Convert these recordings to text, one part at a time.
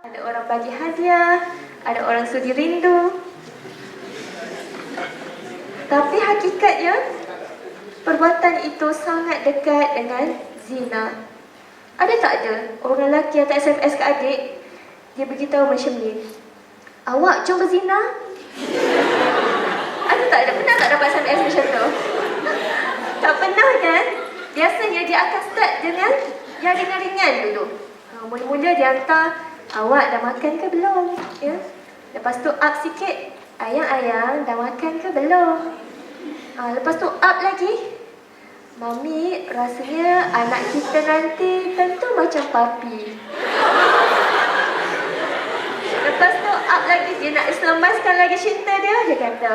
Ada orang bagi hadiah, ada orang sudi rindu. Tapi hakikatnya, perbuatan itu sangat dekat dengan zina. Ada tak ada orang lelaki yang tak SMS ke adik, dia beritahu macam ni, awak jom berzina? Ada tak ada? Pernah tak dapat SMS macam tu? Tak pernah kan? Biasanya dia akan start dengan yang ringan-ringan dulu. Mula-mula dia hantar, awak dah makan ke belum? Ya? Lepas tu up sikit, ayang-ayang dah makan ke belum? Lepas tu up lagi, mami rasanya anak kita nanti tentu macam papi. Lepas tu up lagi, dia nak selemaskan lagi cinta dia. Dia kata,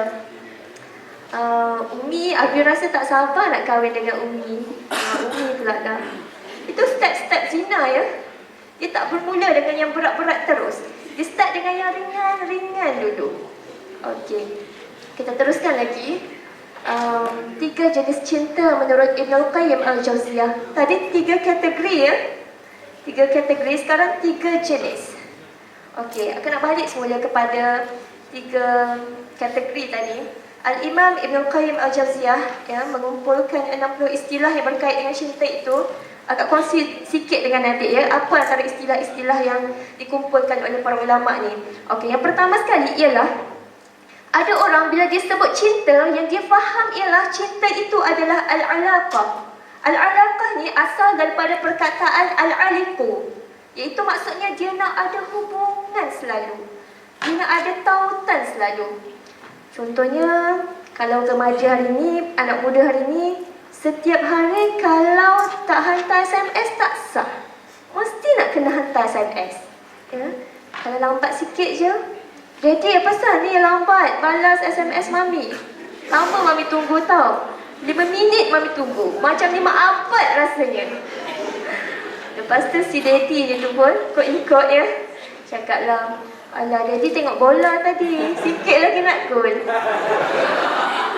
Umi, Abi rasa tak sabar nak kahwin dengan Umi. Umi pula dah. Itu step-step zina ya. Dia tak bermula dengan yang berat-berat terus. Dia start dengan yang ringan-ringan dulu. Okey, kita teruskan lagi. 3 jenis cinta menurut Ibnul Qayyim Al-Jauziyah. Tadi 3 kategori ya. 3 kategori, sekarang 3 jenis. Okey, aku nak balik semula kepada 3 kategori tadi. Al-Imam Ibnul Qayyim Al-Jauziyah ya, mengumpulkan 60 istilah yang berkait dengan cinta itu. Agak kongsi sikit dengan adik ya, apa antara istilah-istilah yang dikumpulkan oleh para ulama ni. Okey, yang pertama sekali ialah, ada orang bila dia sebut cinta, yang dia faham ialah cinta itu adalah al-alaqah. Al-alaqah ni asal daripada perkataan al-aliqu, iaitu maksudnya dia nak ada hubungan selalu, dia nak ada tautan selalu. Contohnya, kalau remaja hari ni, anak muda hari ni, setiap hari kalau tak hantar SMS tak sah. Mesti nak kena hantar SMS ya? Kalau lambat sikit je, Daddy apa pasal ni lambat balas SMS mami? Lama mami tunggu tau, 5 minit mami tunggu, macam ni mak apa rasanya. Lepas tu si Daddy ni tu pun ikut ya, cakaplah, alah Daddy tengok bola tadi, sikit lagi nak gol.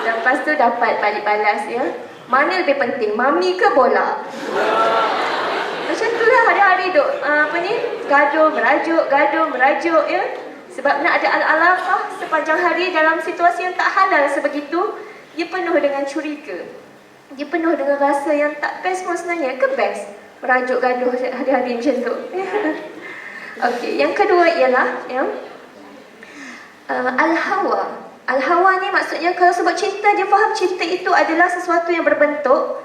Lepas tu dapat balik balas ya, mana lebih penting, mami ke bola? Macam tu lah hari-hari duk gaduh merajuk ya. Sebab nak ada al-alaqah sepanjang hari dalam situasi yang tak halal sebegitu, dia penuh dengan curiga, dia penuh dengan rasa yang tak best pun sebenarnya. Ke best merajuk gaduh hari-hari macam tu. Okey, yang kedua ialah ya, al-hawa. Al-hawa ni maksudnya kalau sebut cinta, dia faham cinta itu adalah sesuatu yang berbentuk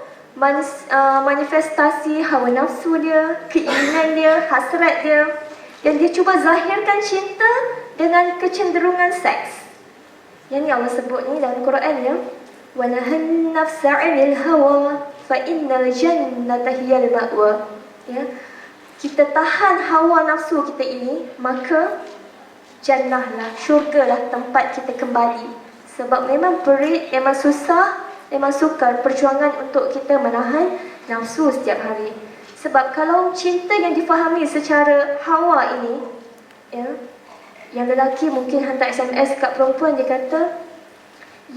manifestasi hawa nafsu dia, keinginan dia, hasrat dia, yang dia cuba zahirkan cinta dengan kecenderungan seks. Yang ni Allah sebut ni dalam Quran ya, wa nahan nafsa 'anil hawa fa innal jannata hiyal ma'wa. Ya, kita tahan hawa nafsu kita ini, maka jannah lah, syurga lah tempat kita kembali. Sebab memang perit, memang susah, memang sukar perjuangan untuk kita menahan nafsu setiap hari. Sebab kalau cinta yang difahami secara hawa ini ya, yang lelaki mungkin hantar SMS kat perempuan, dia kata,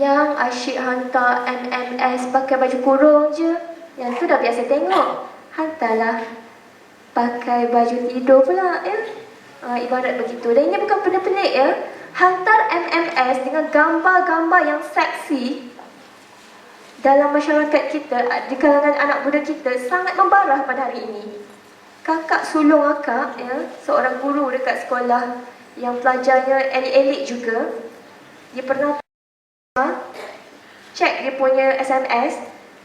yang asyik hantar MMS pakai baju kurung je, yang tu dah biasa tengok, hantarlah pakai baju tidur pula ya. Ibarat begitu. Dan ini bukan benda pelik ya. Hantar MMS dengan gambar-gambar yang seksi dalam masyarakat kita, di kalangan anak muda kita, sangat membarah pada hari ini. Kakak sulung akak ya, seorang guru dekat sekolah yang pelajarnya elit-elit juga, dia pernah cek dia punya SMS,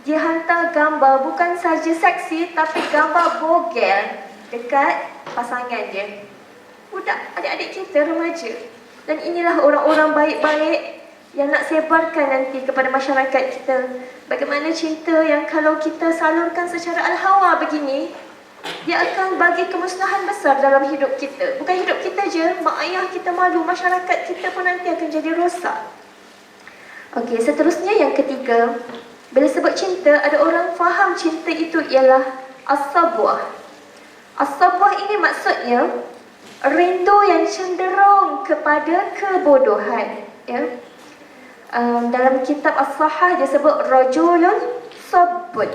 dia hantar gambar bukan saja seksi, tapi gambar bogel dekat pasangan dia. Budak, adik-adik kita remaja. Dan inilah orang-orang baik-baik yang nak sebarkan nanti kepada masyarakat kita. Bagaimana cinta yang kalau kita salurkan secara al-hawa begini, dia akan bagi kemusnahan besar dalam hidup kita. Bukan hidup kita je, mak ayah kita malu, masyarakat kita pun nanti akan jadi rosak. Okey, seterusnya yang ketiga, bila sebut cinta, ada orang faham cinta itu ialah as-sabwah. As-sabwah ini maksudnya rindu yang cenderung kepada kebodohan ya. Dalam kitab As-Sahah dia sebut rajulun sabbun,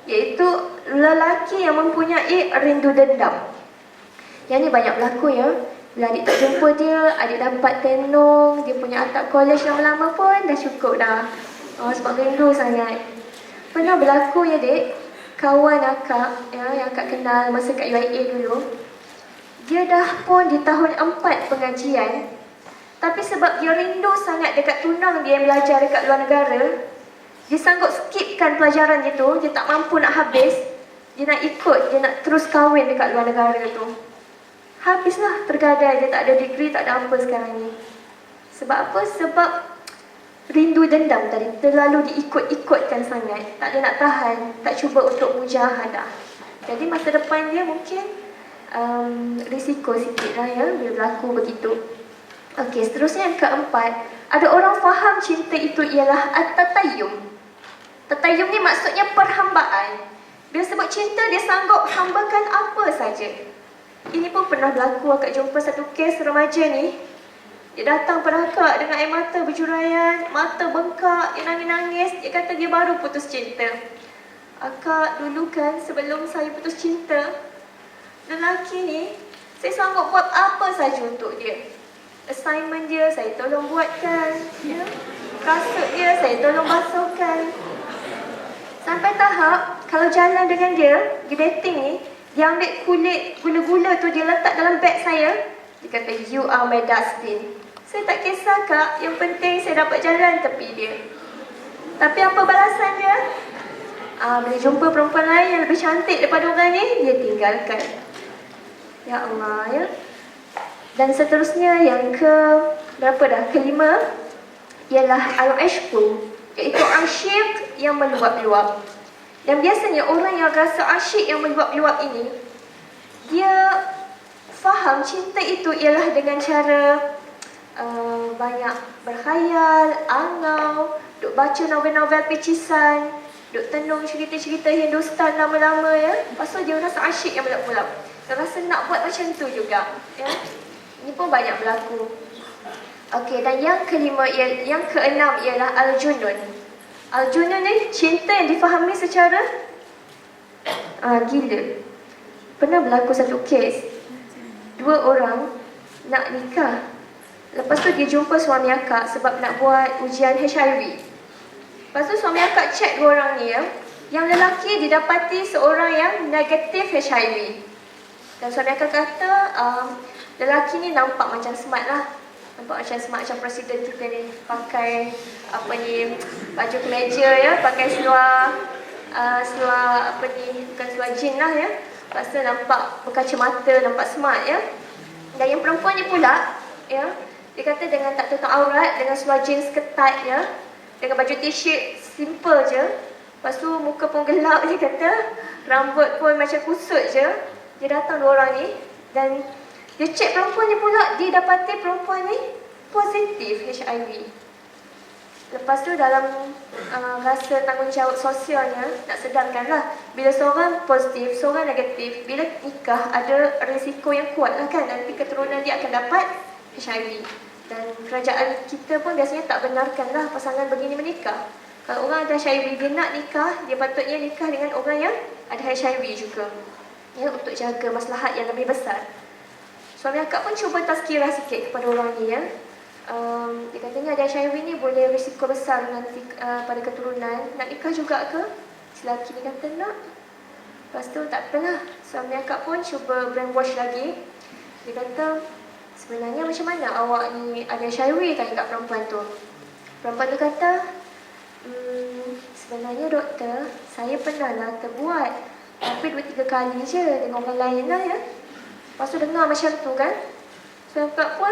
iaitu lelaki yang mempunyai rindu dendam. Yang ni banyak berlaku ya. Bila adik tak jumpa dia, adik dapat tenung, dia punya atap college lama-lama pun dah cukup dah. Sebab rindu sangat. Pernah berlaku ya dek, kawan akak ya, yang akak kenal masa kat UIA dulu. Dia dah pun di tahun 4 pengajian, tapi sebab dia rindu sangat dekat tunang dia yang belajar dekat luar negara, dia sanggup skipkan pelajaran dia tu, dia tak mampu nak habis, dia nak ikut, dia nak terus kahwin dekat luar negara tu. Habislah tergadai, dia tak ada degree, tak ada apa sekarang ni. Sebab apa? Sebab rindu dendam tadi, terlalu diikut-ikutkan sangat, tak ada nak tahan, tak cuba untuk mujahadah. Jadi masa depan dia mungkin risiko sikit lah ya, bila berlaku begitu. Okey, seterusnya yang keempat, ada orang faham cinta itu ialah at-tatayyum. Tatayum ni maksudnya perhambaan. Bila sebut cinta, dia sanggup hambakan apa saja. Ini pun pernah berlaku, akak jumpa satu kes remaja ni. Dia datang pada akak dengan air mata berjuraian, mata bengkak, dia nangis-nangis. Dia kata dia baru putus cinta. Akak dulu kan, sebelum saya putus cinta, lelaki ni, saya sanggup buat apa saja untuk dia. Assignment dia, saya tolong buatkan. Ya. Kasut dia, saya tolong basuhkan. Sampai tahap, kalau jalan dengan dia, di dating ni, dia ambil kulit gula-gula tu, dia letak dalam beg saya. Dia kata, you are my dustbin. Saya tak kisah kak, yang penting saya dapat jalan tepi dia. Tapi apa balasan dia? Bila jumpa perempuan lain yang lebih cantik daripada orang ni, dia tinggalkan. Ya Allah ya. Dan seterusnya yang berapa dah? Kelima, ialah al-ishqu, iaitu asyik yang meluap-luap. Dan biasanya orang yang rasa asyik yang meluap-luap ini, dia faham cinta itu ialah dengan cara banyak berkhayal, angau, duk baca novel-novel pecisan, duk tenung cerita-cerita Hindustan lama-lama ya. Lepas tu dia rasa asyik yang meluap-luap. Dia rasa nak buat macam tu juga ya. Ini pun banyak berlaku. Okey, dan yang keenam ialah al-junun. Al-junun ni cinta yang difahami secara gila. Pernah berlaku satu kes, dua orang nak nikah. Lepas tu dia jumpa suami akak sebab nak buat ujian HIV. Lepas tu suami akak cek dua orang ni ya. Yang lelaki didapati seorang yang negatif HIV. Dan suami akak kata lelaki ni nampak macam smart lah. Nampak macam smart, macam presiden kita ni, pakai apa ni, baju kemeja ya, pakai seluar apa ni, bukan seluar jean lah ya. Lepas tu nampak berkacamata, nampak smart ya. Dan yang perempuan ni pula ya, dia kata dengan tak tutup aurat, dengan seluar jeans ketat ya, dengan baju t-shirt simple je. Lepas tu muka pun gelap, dia kata rambut pun macam kusut je. Dia datang dua orang ni dan dia cek perempuan ni pula, dia dapati perempuan ni positif HIV. Lepas tu dalam rasa tanggungjawab sosialnya, nak sedarkanlah, bila seorang positif, seorang negatif, bila nikah ada risiko yang kuat lah kan, nanti keturunan dia akan dapat HIV. Dan kerajaan kita pun biasanya tak benarkanlah pasangan begini menikah. Kalau orang ada HIV, dia nak nikah, dia patutnya nikah dengan orang yang ada HIV juga ya, untuk jaga maslahat yang lebih besar. Suami akak pun cuba tazkirah sikit kepada orang ni ya. Dia katanya ada HIV ni boleh risiko besar nanti pada keturunan. Nak nikah juga ke? Si lelaki ni kata nak. Lepas tu tak apalah, suami akak pun cuba brainwash lagi. Dia kata, sebenarnya macam mana awak ni ada HIV tanya kat perempuan tu. Perempuan tu kata, sebenarnya doktor, saya pernah lah terbuat, tapi 2-3 kali je dengan orang lain lah ya. Lepas tu dengar macam tu kan, suami akak pun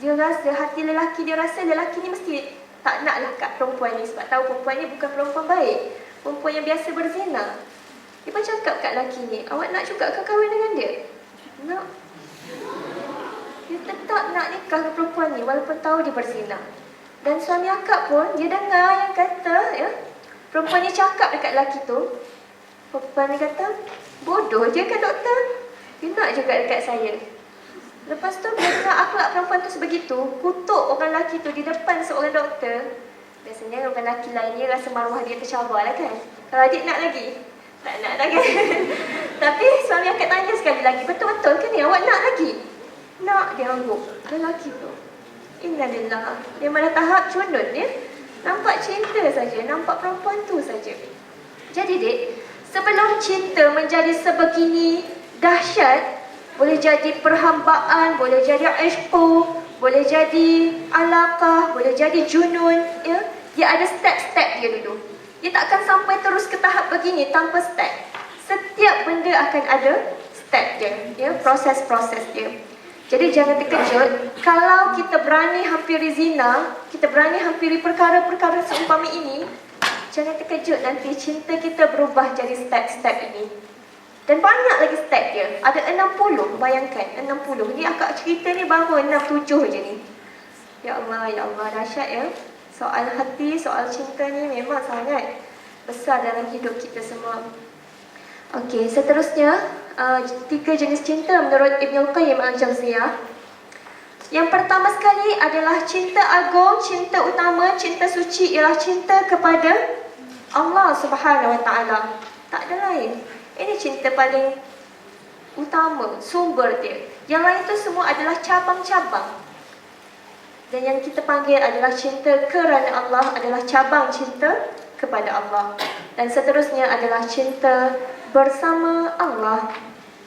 dia rasa, hati lelaki dia rasa lelaki ni mesti tak nak lah kat perempuan ni, sebab tahu perempuan ni bukan perempuan baik, perempuan yang biasa berzina. Dia pun cakap kat lelaki ni, awak nak juga ke kahwin dengan dia? Nak. Dia tetap nak nikah dengan perempuan ni walaupun tahu dia berzina. Dan suami akak pun dia dengar yang kata ya, perempuan ni cakap dekat lelaki tu. Perempuan ni kata, bodoh je kan doktor, dia nak juga dekat saya. Lepas tu bila dengar akhlak perempuan tu sebegitu, kutuk orang lelaki tu di depan seorang doktor. Biasanya orang lelaki lain ni rasa maruah dia tercabar lah kan. Kalau adik nak lagi? Tak nak dah kan? Tapi suami akak tanya sekali lagi, betul-betul ke ni? Awak nak lagi? Nak, dia angguk. Lelaki tu. Innalillah. Dia mana tahap cundun ya? Nampak cinta saja, nampak perempuan tu saja. Jadi dek, sebelum cinta menjadi sebegini dahsyat, boleh jadi perhambaan, boleh jadi ishq, boleh jadi alaqah, boleh jadi junun, ya. Dia ada step-step dia dulu. Dia tak akan sampai terus ke tahap begini tanpa step. Setiap benda akan ada step dia, ya, proses-proses dia. Jadi jangan terkejut kalau kita berani hampiri zina, kita berani hampiri perkara-perkara seumpama ini, jangan terkejut nanti cinta kita berubah jadi step-step ini. Dan banyak lagi step dia. Ada 60, bayangkan 60. Ni akak cerita ni baru 6-7 je ni. Ya Allah, dahsyat ya. Soal hati, soal cinta ni memang sangat besar dalam hidup kita semua. Okey, seterusnya 3 jenis cinta menurut Ibn Qayyim Al-Jawziyah. Yang pertama sekali adalah cinta agung, cinta utama, cinta suci ialah cinta kepada Allah Subhanahu Wa Taala. Tak ada lain. Ini cinta paling utama, sumber dia. Yang lain itu semua adalah cabang-cabang. Dan yang kita panggil adalah cinta kerana Allah adalah cabang cinta kepada Allah. Dan seterusnya adalah cinta bersama Allah.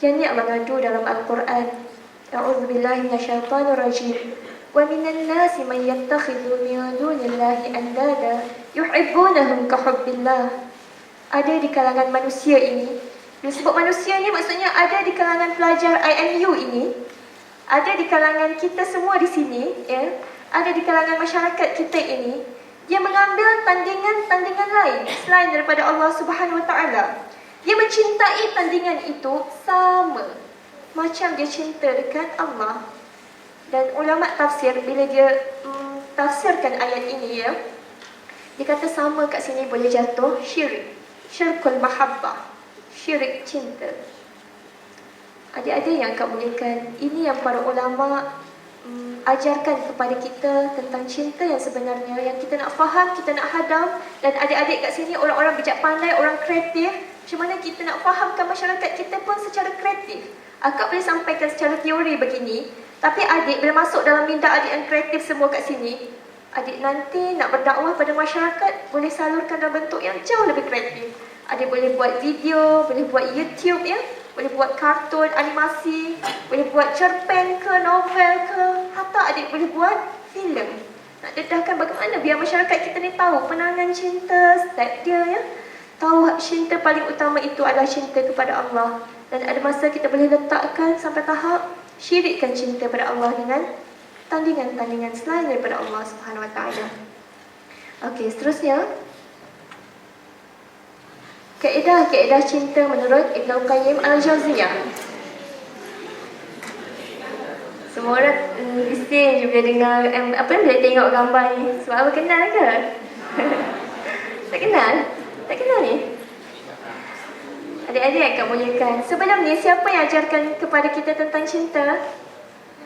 Yang ni Allah ngadu dalam Al-Quran. A'udzubillahi minasyaitanirrajim. Wa minan nasi man yattakhidhu min dunillahi andada yuhibbunahum ka hubbillah. Ada di kalangan manusia ini. Dia sebut manusia ni maksudnya ada di kalangan pelajar IMU ini. Ada di kalangan kita semua di sini, ya. Ada di kalangan masyarakat kita ini. Dia mengambil tandingan-tandingan lain selain daripada Allah Subhanahu Wa Taala. Dia mencintai tandingan itu sama macam dia cinta dekat Allah. Dan ulama tafsir bila dia tafsirkan ayat ini ya, dia kata sama kat sini boleh jatuh syirik, syirkul mahabbah, syirik cinta. Adik-adik yang kau muliakan, ini yang para ulama ajarkan kepada kita tentang cinta yang sebenarnya, yang kita nak faham, kita nak hadam. Dan adik-adik kat sini orang-orang bijak pandai, orang kreatif. Macam mana kita nak fahamkan masyarakat kita pun secara kreatif. Akak boleh sampaikan secara teori begini, tapi adik bila masuk dalam minda adik yang kreatif semua kat sini, adik nanti nak berdakwah pada masyarakat boleh salurkan dalam bentuk yang jauh lebih kreatif. Adik boleh buat video, boleh buat YouTube ya, boleh buat kartun, animasi, boleh buat cerpen ke, novel ke, hatta adik boleh buat filem. Nak dedahkan bagaimana biar masyarakat kita ni tahu penangan cinta, step dia ya. Tahu cinta paling utama itu adalah cinta kepada Allah. Dan ada masa kita boleh letakkan sampai tahap syirikkan cinta pada Allah dengan tandingan-tandingan selain daripada Allah Subhanahu Wa Taala. Okey, seterusnya kaedah-kaedah cinta menurut Ibn Qayyim Al-Jawziyah. Semua orang bising je bila dengar bila tengok gambar ni. Sebab apa kenal ke? Tak kenal? Tak kenal ni? Adik-adik akan muliakan. Sebelum ni siapa yang ajarkan kepada kita tentang cinta?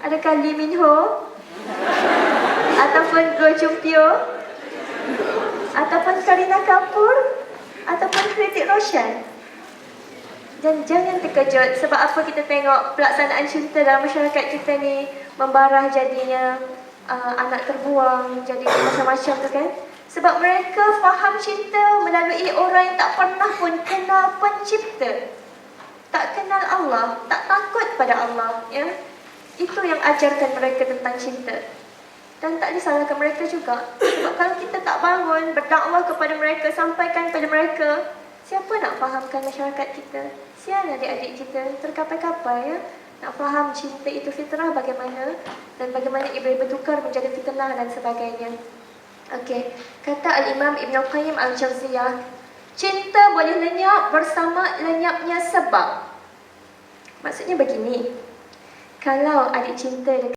Adakah Lee Min Ho? Ataupun Go Chung Pyo? Ataupun Kareena Kapoor? Ataupun Hrithik Roshan? Dan jangan terkejut sebab apa kita tengok pelaksanaan cinta dalam masyarakat kita ni membarah jadinya anak terbuang, jadi macam-macam tu kan. Sebab mereka faham cinta melalui orang yang tak pernah pun kenal pencipta, tak kenal Allah, tak takut pada Allah ya. Itu yang ajarkan mereka tentang cinta. Dan tak disalahkan mereka juga. Sebab kalau kita tak bangun berdakwah kepada mereka, sampaikan kepada mereka, siapa nak fahamkan masyarakat kita? Siapa adik-adik kita terkapai-kapai ya, nak faham cinta itu fitrah bagaimana, dan bagaimana ia boleh bertukar menjadi fitnah dan sebagainya. Okey, kata Al-Imam Ibn Qayyim Al-Jawziyah, cinta boleh lenyap bersama lenyapnya sebab. Maksudnya begini, kalau adik cinta